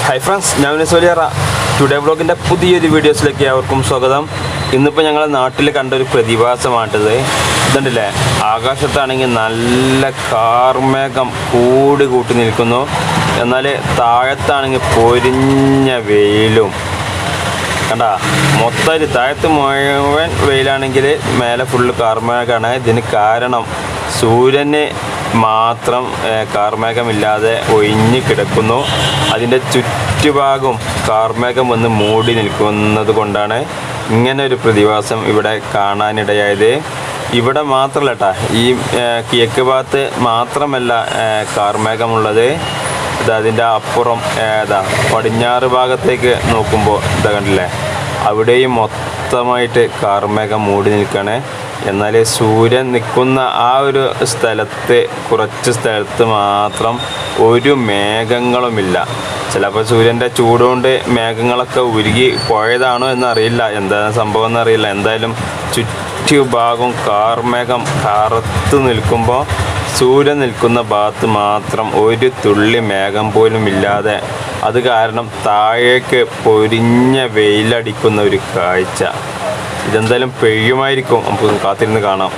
Hi friends, ഞാൻ സോലിയറ. Today വ്ളോഗിൻ്റെ പുതിയൊരു വീഡിയോസിലേക്ക് അവർക്കും സ്വാഗതം. ഇന്നിപ്പോൾ ഞങ്ങളുടെ നാട്ടിൽ കണ്ടൊരു പ്രതിഭാസമാണിത്. ഇതുണ്ടല്ലേ, ആകാശത്താണെങ്കിൽ നല്ല കാർമേഘം കൂട്ടി നിൽക്കുന്നു. എന്നാൽ താഴത്താണെങ്കിൽ പൊരിഞ്ഞ വെയിലും. കണ്ട, മൊത്തം താഴത്ത് മുഴുവൻ വെയിലാണെങ്കിൽ മേലെ ഫുള്ള് കാർമേഘമാണ്. ഇതിന് കാരണം സൂര്യന് മാത്രം കാർമേഘമില്ലാതെ ഒഴിഞ്ഞ് കിടക്കുന്നു. അതിൻ്റെ ചുറ്റുഭാഗം കാർമേഘം വന്ന് മൂടി നിൽക്കുന്നത് കൊണ്ടാണ് ഇങ്ങനെ ഒരു പ്രതിഭാസം ഇവിടെ കാണാനിടയായത്. ഇവിടെ മാത്രമല്ല കേട്ടോ, ഈ കിഴക്ക് ഭാഗത്ത് മാത്രമല്ല കാർമേഘമുള്ളത്. അതിൻ്റെ അപ്പുറം പടിഞ്ഞാറ് ഭാഗത്തേക്ക് നോക്കുമ്പോൾ കണ്ടില്ലേ, അവിടെയും മൊത്തമായിട്ട് കാർമേഘം മൂടി നിൽക്കുകയാണ്. എന്നാൽ സൂര്യൻ നിൽക്കുന്ന ആ ഒരു സ്ഥലത്ത്, കുറച്ച് സ്ഥലത്ത് മാത്രം ഒരു മേഘങ്ങളുമില്ല. ചിലപ്പോൾ സൂര്യൻ്റെ ചൂടുകൊണ്ട് മേഘങ്ങളൊക്കെ ഉരുകി പോയതാണോ എന്നറിയില്ല, എന്താണ് സംഭവം എന്നറിയില്ല. എന്തായാലും ചുറ്റുഭാഗം കാർമേഘം കറുത്ത് നിൽക്കുമ്പോൾ സൂര്യൻ നിൽക്കുന്ന ഭാഗത്ത് മാത്രം ഒരു തുള്ളി മേഘം പോലും ഇല്ലാതെ, അത് കാരണം താഴേക്ക് പൊരിഞ്ഞ വെയിലടിക്കുന്ന ഒരു കാഴ്ച. ഇതെന്തായാലും പെയ്യുമായിരിക്കും, നമുക്ക് കാത്തിരുന്ന് കാണാം.